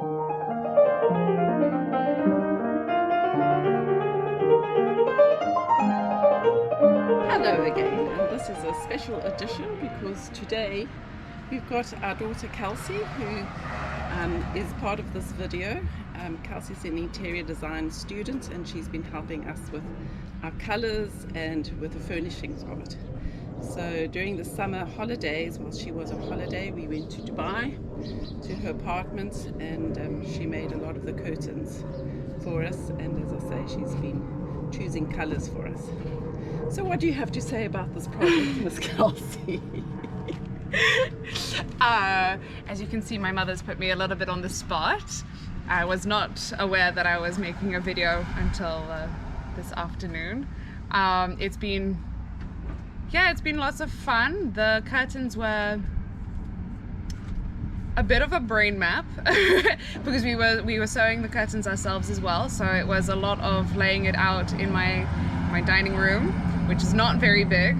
Hello again, and this is a special edition because today we've got our daughter Kelcey, who is part of this video. Kelcey's an interior design student and she's been helping us with our colours and with the furnishings of it. So during the summer holidays, while she was on holiday, we went to Dubai to her apartment, and she made a lot of the curtains for us, and as I say, she's been choosing colours for us. So what do you have to say about this project, Miss Kelcey? As you can see, my mother's put me a little bit on the spot. I was not aware that I was making a video until this afternoon. It's been lots of fun. The curtains were a bit of a brain map because we were sewing the curtains ourselves as well. So it was a lot of laying it out in my dining room, which is not very big,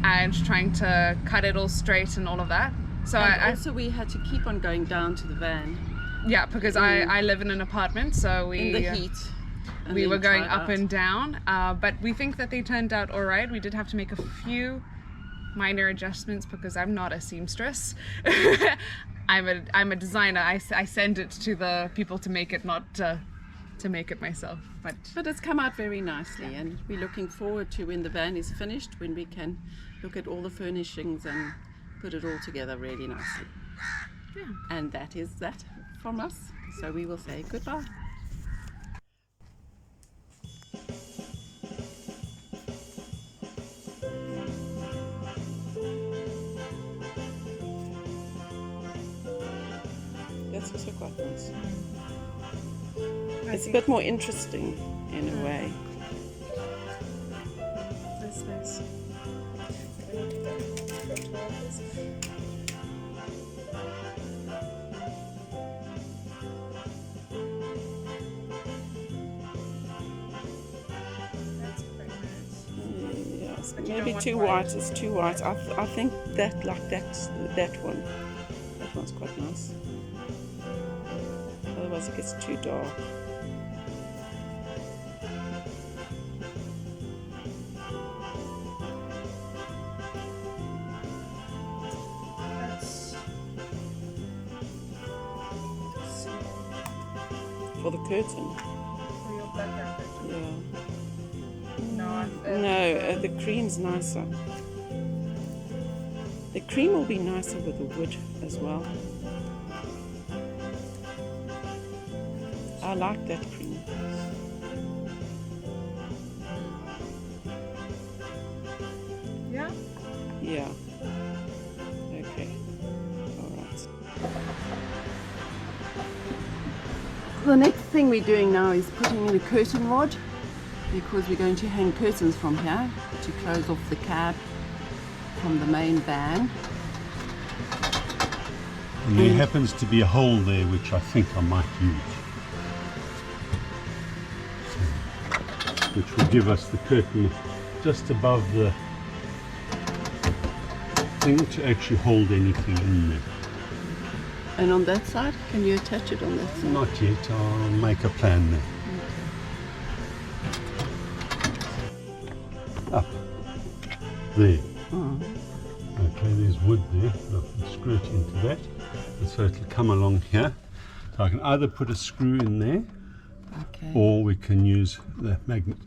and trying to cut it all straight and all of that. So also we had to keep on going down to the van. Yeah, because I live in an apartment, so in the heat. We were going up and down, but we think that they turned out all right. We did have to make a few minor adjustments because I'm not a seamstress. I'm a designer. I send it to the people to make it, not to make it myself. But it's come out very nicely, and we're looking forward to when the van is finished, when we can look at all the furnishings and put it all together really nicely. Yeah. And that is that from us. So we will say goodbye. That's also quite nice. It's a bit more interesting in a way. That's nice. Yes, maybe too white. It's too white. I think that one. That one's quite nice. Otherwise it gets too dark. For the curtain. For your black carpet. Yeah. No, the cream's nicer. The cream will be nicer with the wood as well. I like that cream. Yeah? Yeah. Okay. Alright. The next thing we're doing now is putting in a curtain rod, because we're going to hang curtains from here to close off the cab from the main van. And there happens to be a hole there which I think I might use. Which will give us the curtain just above the thing to actually hold anything in there. And on that side, can you attach it on that side? Not yet, I'll make a plan there. Okay. Up. There. Oh. Okay, there's wood there, I can screw it into that. And so it'll come along here. So I can either put a screw in there, Okay. or we can use the magnet.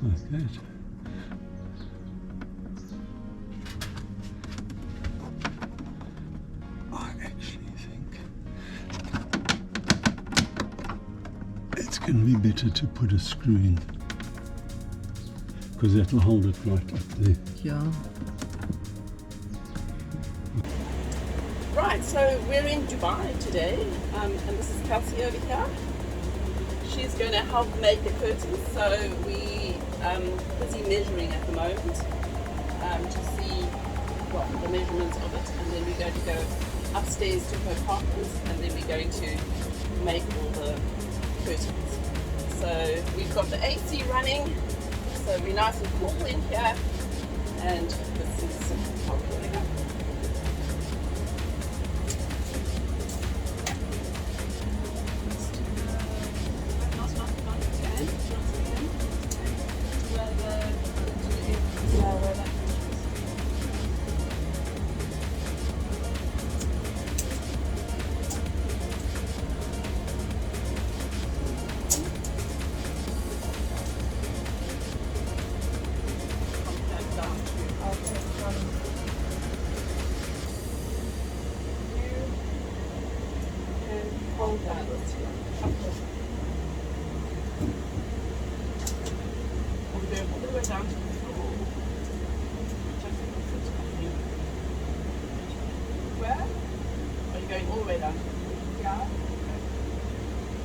Like that. I actually think it's going to be better to put a screw in, because that'll hold it right up there. Yeah. Right, so we're in Dubai today, and this is Kelcey over here. She's going to help make the curtains, so we busy measuring at the moment to see what the measurements of it, and then we're going to go upstairs to her apartment, and then we're going to make all the curtains. So we've got the AC running, So we're nice and cool in here, and this is how we're going to go.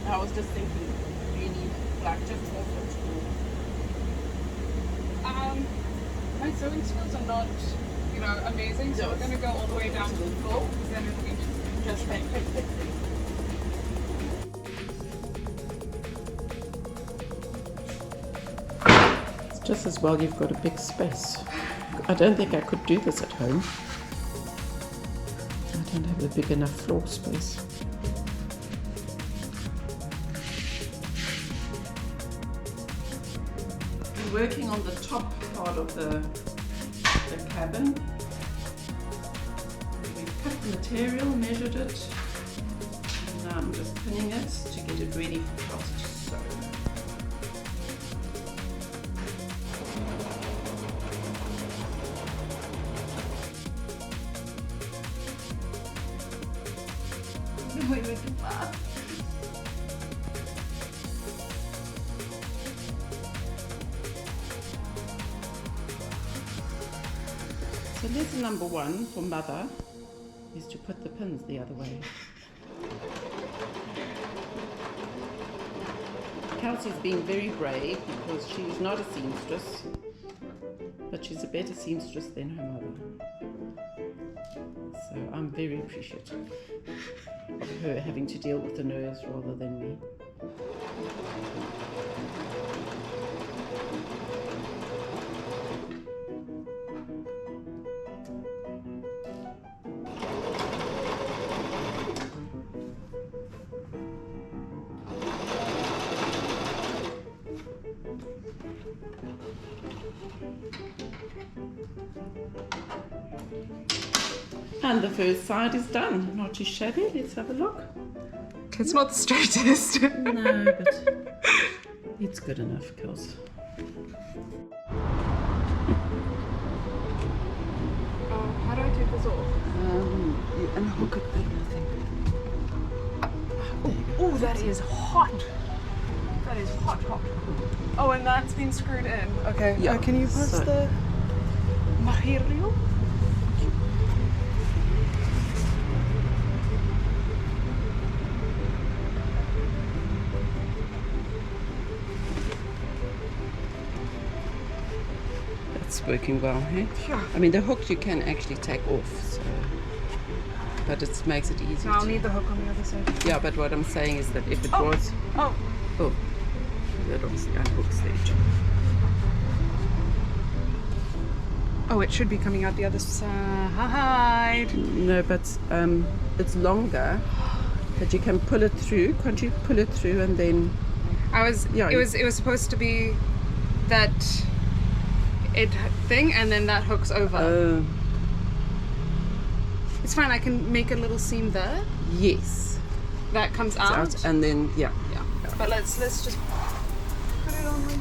I was just thinking, do you need black just for school? My sewing skills are not, amazing, so we're going to go all the way down to the floor, because then it'll be just like It's just as well you've got a big space. I don't think I could do this at home. I don't have a big enough floor space. Working on the top part of the cabin. We cut the material, measured it, and now I'm just pinning it to get it ready for Kelcey to sew. So lesson number one for mother is to put the pins the other way. Kelcey's being very brave because she's not a seamstress, but she's a better seamstress than her mother. So I'm very appreciative of her having to deal with the nerves rather than me. And the first side is done. Not too shabby. Let's have a look. It's not the straightest. No, but it's good enough, Kelcey. How do I take this off? You unhook it there, I think. Oh, that is hot. That is hot. Oh, and that's been screwed in. Okay. Yeah. Can you pass the material? It's working well, hey? Yeah. I mean, the hook you can actually take off, so, but it makes it easy. No, I'll need the hook on the other side. Yeah, but what I'm saying is that if it was... Oh. Oh, that obviously unhooks the edge. Oh, it should be coming out the other side. No, but it's longer, but you can pull it through. Can't you pull it through and then... It was supposed to be that thing, and then that hooks over. Oh. It's fine. I can make a little seam there. Yes. That comes It's out. and then, yeah. But let's just put it on like.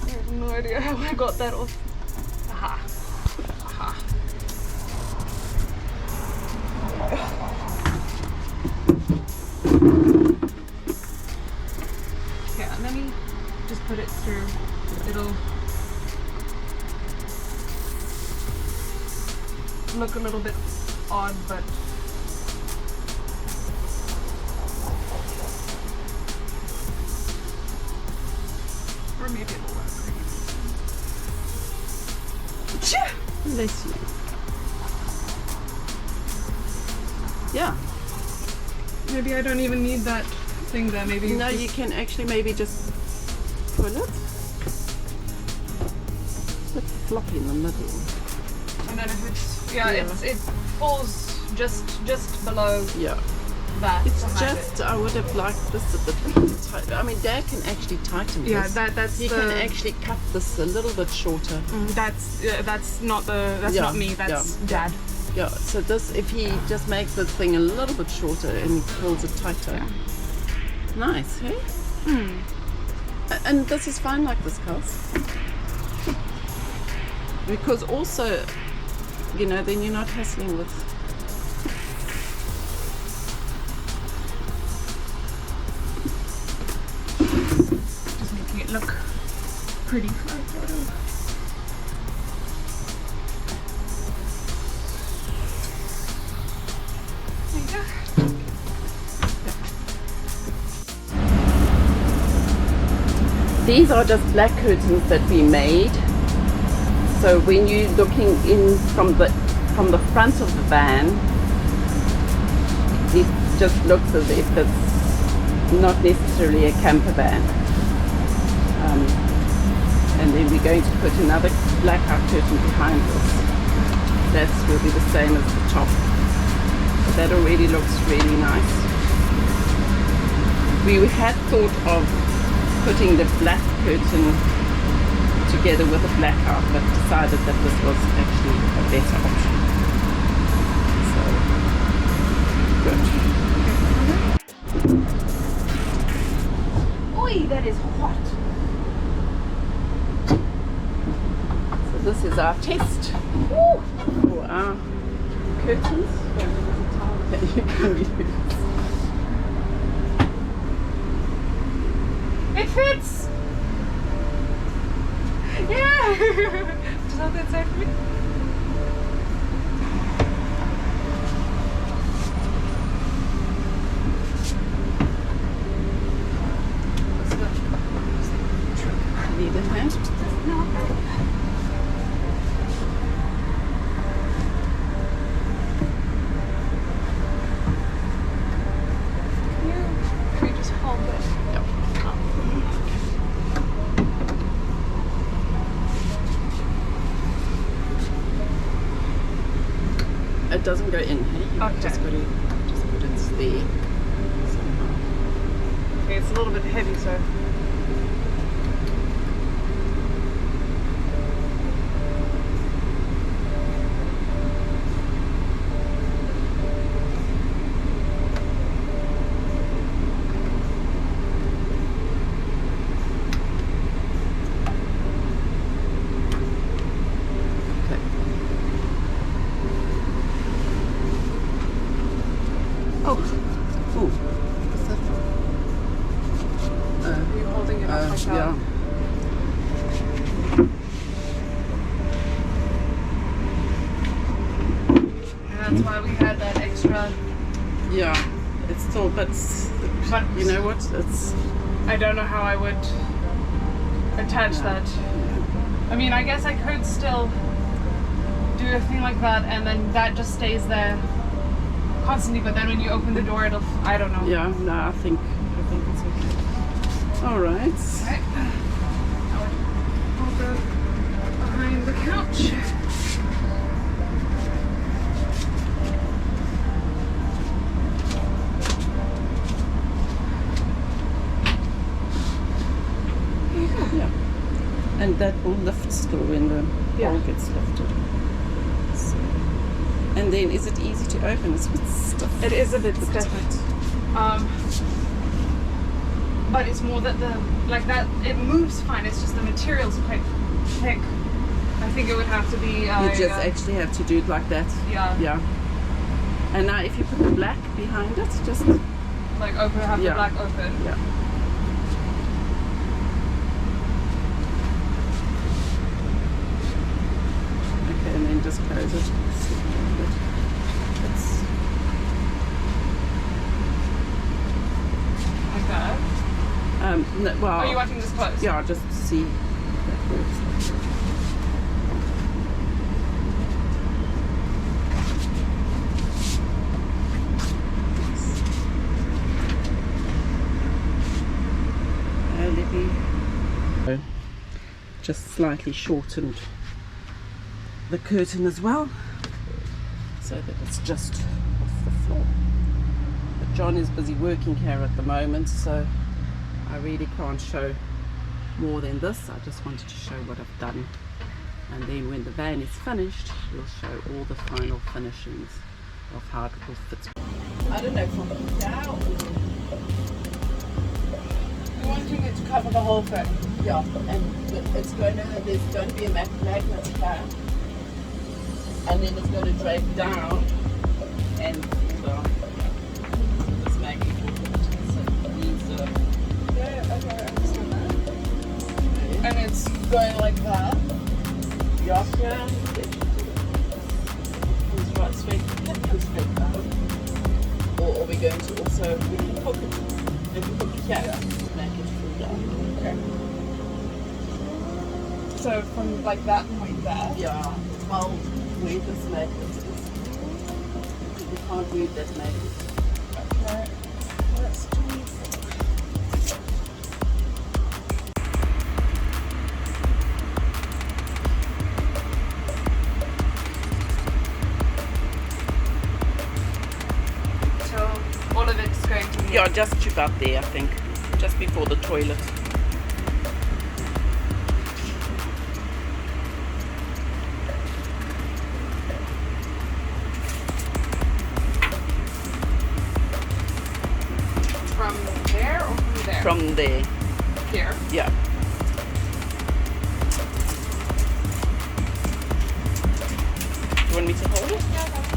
I have no idea how I got that off. Aha. Okay, let me just put it through. It'll look a little bit odd, but or maybe it'll work. Bless you. Yeah. Maybe I don't even need that thing there. Maybe No, you can actually maybe just pull it. It's a bit floppy in the middle. And then if it's it falls just below Yeah. that. It's behind just, I would have liked this a bit tight. I mean, Dad can actually tighten it. Yeah, this. that's He can actually cut this a little bit shorter. That's not not me. That's Dad. Yeah, so this, if he just makes this thing a little bit shorter and he pulls it tighter. Yeah. Nice, hey? And this is fine like this, Kels. Because also, you know, then you're not hassling with. Just making it look pretty for a photo. These are just black curtains that we made. So when you're looking in from the front of the van, it just looks as if it's not necessarily a camper van. And then we're going to put another blackout curtain behind this. That will be the same as the top. That already looks really nice. We had thought of putting the black curtain together with a blackout, but decided that this was actually a better option. So, good. Oi, that is hot. So this is our test for our curtains that you can use. It fits! Yeah! Just hold that side for me. Need a hand? No. Can you just hold it? Yep. It doesn't go in, hey? You Okay. just got to put it there somehow. Okay, it's a little bit heavy, so. Yeah. And that's why we had that extra. Yeah. It's still, but you know what? It's. I don't know how I would attach that. I mean, I guess I could still do a thing like that, and then that just stays there constantly. But then when you open the door, it'll. I don't know. Yeah. No, I think it's okay. All right. Okay. I'll go behind the couch. Yeah. And that will lift still when the Yeah. hole gets lifted. So, and then is it easy to open? It's a bit stiff. It is a bit stiff. tight. But it's more that it moves fine. It's just the material's quite thick. I think it would have to be. You just actually have to do it like that. Yeah. Yeah. And now if you put the black behind it, just Like open, have the black open. yeah. Okay, and then just close it. It's, Like that. no, well. Are you wanting this close? Yeah, just to see if that works. just slightly shortened the curtain as well, so that it's just off the floor. But John is busy working here at the moment, so I really can't show more than this. I just wanted to show what I've done, and then when the van is finished, we'll show all the final finishings of how it will fit. I don't know, from now You're wanting it to cover the whole thing. yeah, and there's going to be a magnet here, and then it's going to drag down, and this magnet will fit. So these Yeah, okay, I understand that. And it's going like that. yeah, it's right straight down. Or are we going to also hook it here, make it full down? Okay. So from like that point there. Yeah, well, where this magnet is. You can't move that magnet. Okay. Let's do all of it's going to be. Yeah, just about there, I think. Just before the toilet. From there or from there? From there. Here. Yeah. Do you want me to hold it? Yeah, that's okay.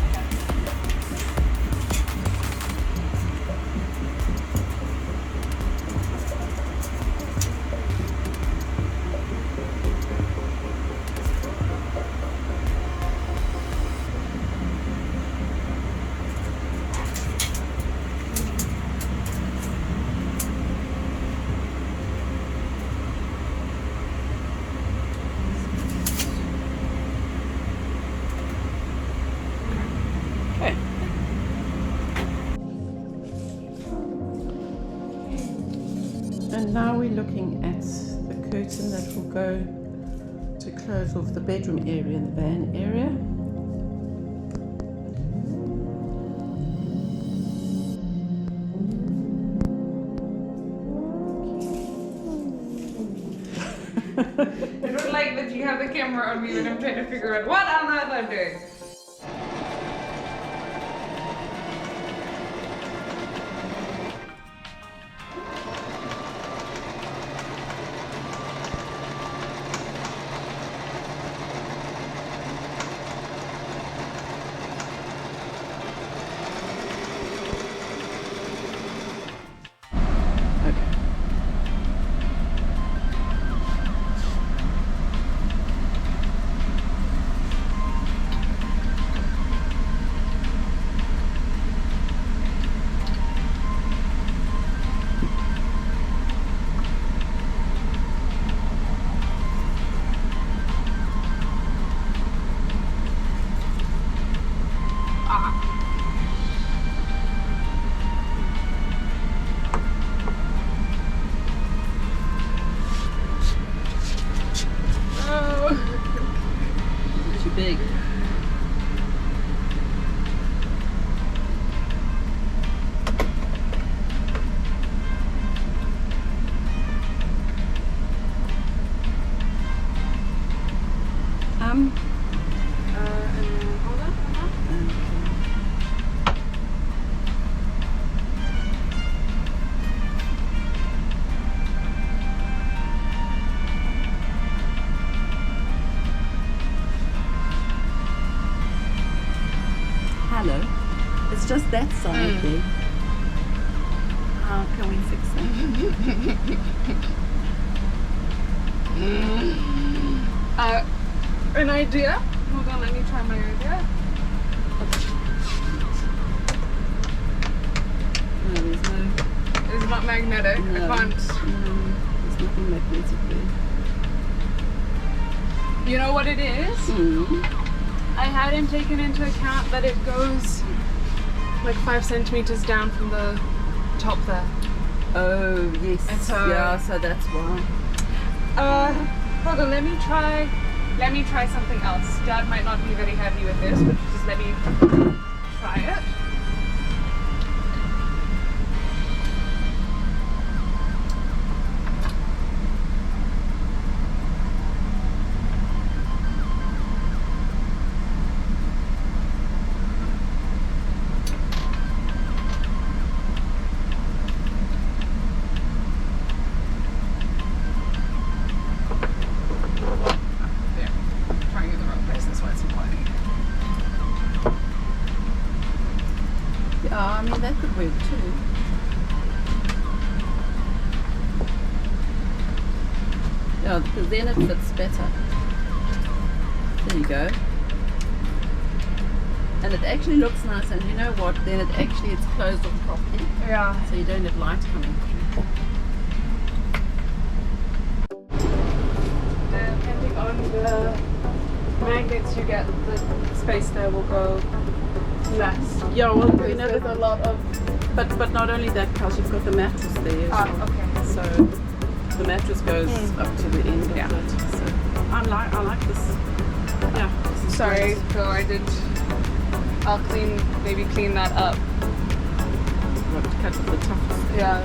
Okay. And now we're looking at the curtain that will go to close off the bedroom area and the van area. I don't like that you have the camera on me when I'm trying to figure out what on earth I'm doing. Okay. Too big. And then hold on. Hello. It's just that side there. How can we fix that? An idea? Hold on, let me try my idea. No, there's no. It's not magnetic. No. I can't. There's nothing magnetic there. You know what it is? I hadn't taken into account that it goes like 5 centimeters down from the top there. Oh, yes. And so- yeah, so that's why. Hold on, let me try something else. Dad might not be very happy with this, but just let me try it. I mean, that could work too. Yeah, because then it fits better. There you go. And it actually looks nice, and you know what? Then it's closed off properly. Yeah. So you don't have light coming through. Depending on the magnets you get, the space there will go less. Yeah, well, you know, There's a lot of... but not only that, because you've got the mattress there as well. okay. So the mattress goes up to the end of it. So I like this. Yeah. This is Sorry, great. Phil, I'll maybe clean that up. What, cut off the tops? Yeah.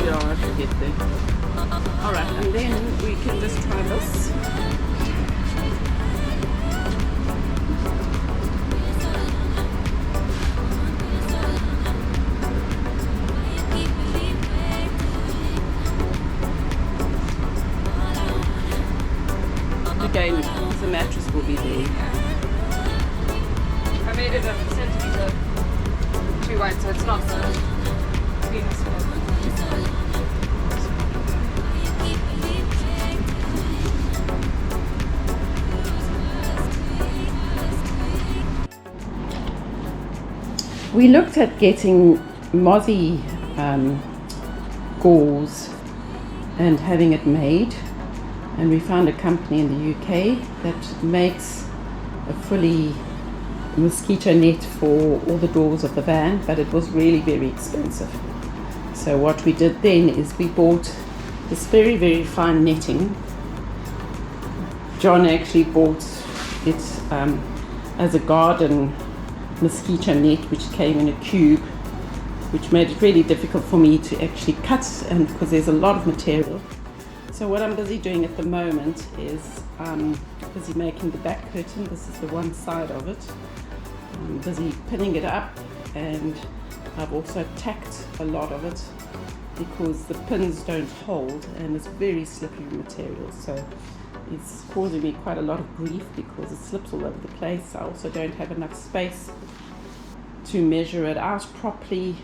Yeah, I should get there. Alright, and then we can just try this. Again, the mattress will be there. I made it a centimetre too wide, so it's not the penis. We looked at getting mozzie gauze and having it made, and we found a company in the UK that makes a fully mosquito net for all the doors of the van, but it was really very expensive. So what we did then is we bought this very, very fine netting. John actually bought it as a garden mosquito net, which came in a cube, which made it really difficult for me to actually cut, and because there's a lot of material. So what I'm busy doing at the moment is busy making the back curtain. This is the one side of it. I'm busy pinning it up, and I've also tacked a lot of it because the pins don't hold and it's very slippery material. So it's causing me quite a lot of grief because it slips all over the place. I also don't have enough space to measure it out properly.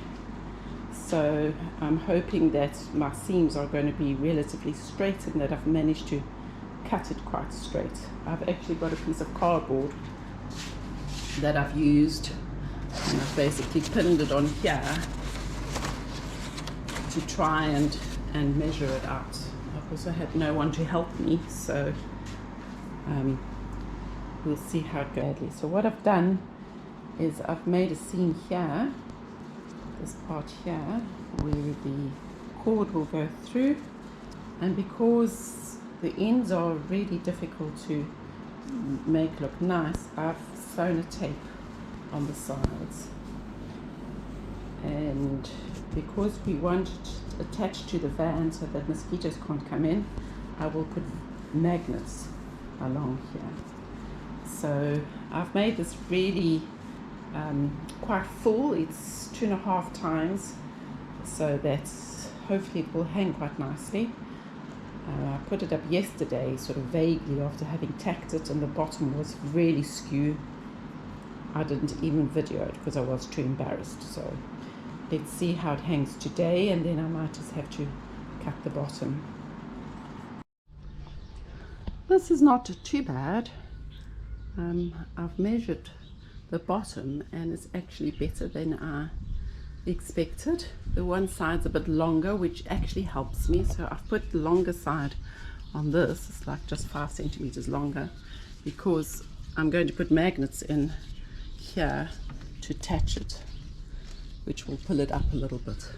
So I'm hoping that my seams are going to be relatively straight and that I've managed to cut it quite straight. I've actually got a piece of cardboard that I've used, and I've basically pinned it on here to try and measure it out. I've also had no one to help me, so we'll see how it goes. So what I've done is I've made a seam here, this part here, where the cord will go through, and because the ends are really difficult to make look nice, I've sewn a tape on the sides, and because we want it attached to the van so that mosquitoes can't come in, I will put magnets along here. So I've made this really quite full. It's 2.5 times, so that hopefully it will hang quite nicely. I put it up yesterday sort of vaguely after having tacked it, and the bottom was really skew. I didn't even video it because I was too embarrassed. So let's see how it hangs today, and then I might just have to cut the bottom. This is not too bad. I've measured the bottom and it's actually better than I expected. The one side's a bit longer, which actually helps me, so I've put the longer side on this. It's like just 5 centimeters longer, because I'm going to put magnets in here to attach it, which will pull it up a little bit.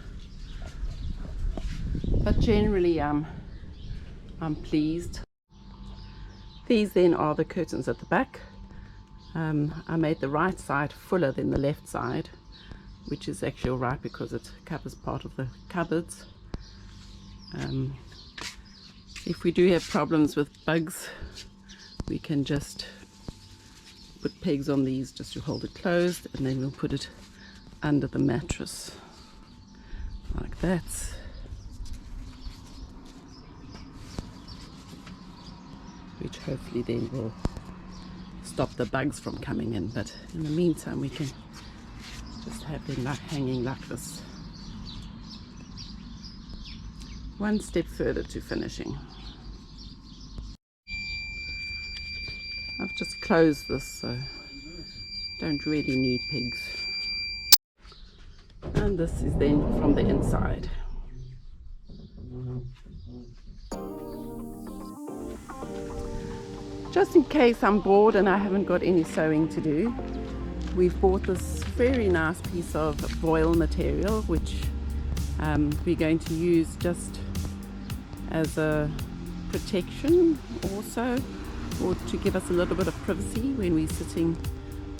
but generally I'm pleased. These then are the curtains at the back. I made the right side fuller than the left side, which is actually alright because it covers part of the cupboards. If we do have problems with bugs, we can just put pegs on these just to hold it closed, and then we'll put it under the mattress like that. Which hopefully then will stop the bugs from coming in, but in the meantime we can just have them hanging like this. One step further to finishing. I've just closed this, so don't really need pigs. And this is then from the inside. Just in case I'm bored and I haven't got any sewing to do, we've bought this very nice piece of voile material, which we're going to use just as a protection also, or to give us a little bit of privacy when we're sitting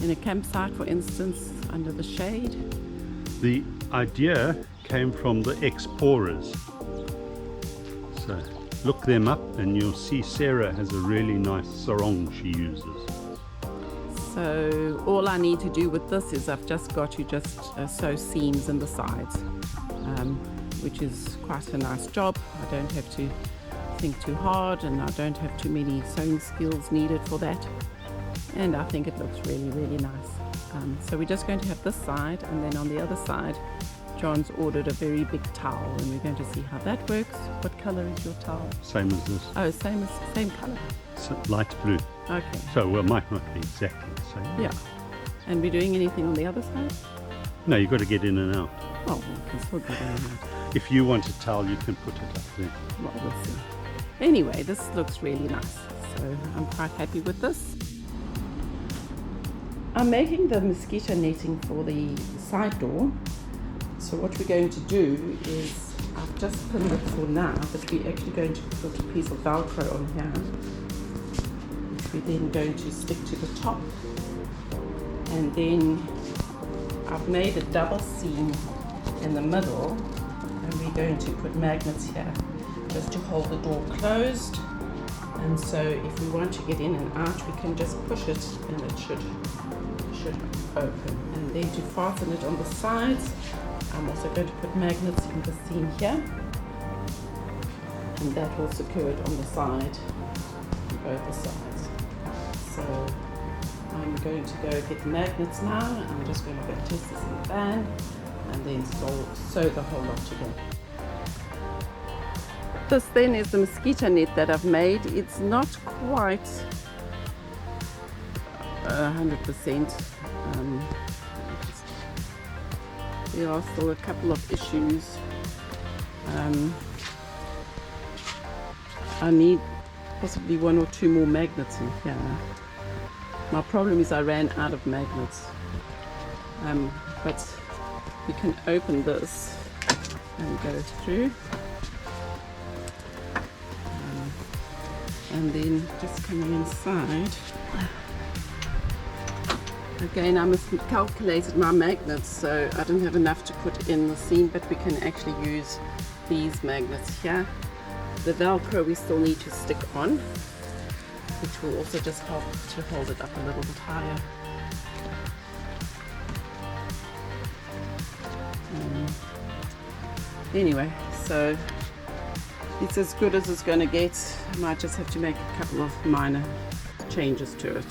in a campsite, for instance, under the shade. The idea came from the explorers. So look them up and you'll see Sarah has a really nice sarong she uses. So all I need to do with this is I've just got to sew seams in the sides, which is quite a nice job. I don't have to think too hard, and I don't have too many sewing skills needed for that, and I think it looks really, really nice. So we're just going to have this side, and then on the other side John's ordered a very big towel, and we're going to see how that works. What color is your towel? Same as this. Oh, same color. So light blue. Okay. So well, it might not be exactly the same. Yeah. And we're doing anything on the other side? No, you've got to get in and out. Oh, we can still get in and out. If you want a towel, you can put it up there. Well, we'll see. Anyway, this looks really nice, so I'm quite happy with this. I'm making the mosquito netting for the side door. So what we're going to do is, I've just pinned it for now, but we're actually going to put a piece of Velcro on here, which we're then going to stick to the top. And then I've made a double seam in the middle, and we're going to put magnets here just to hold the door closed. And so if we want to get in and out, we can just push it and it should open. And then to fasten it on the sides, I'm also going to put magnets in the seam here, and that will secure it on the side, on both the sides. So I'm going to go get magnets now. I'm just going to go test this in the van and then sew the whole lot together. This then is the mosquito net that I've made. It's not quite 100%. There are still a couple of issues. I need possibly 1 or 2 more magnets in here. My problem is I ran out of magnets. But you can open this and go through. And then just coming inside. Again, I miscalculated my magnets, so I didn't have enough to put in the seam, but we can actually use these magnets here. The Velcro we still need to stick on, which will also just help to hold it up a little bit higher. Anyway, so it's as good as it's going to get. I might just have to make a couple of minor changes to it.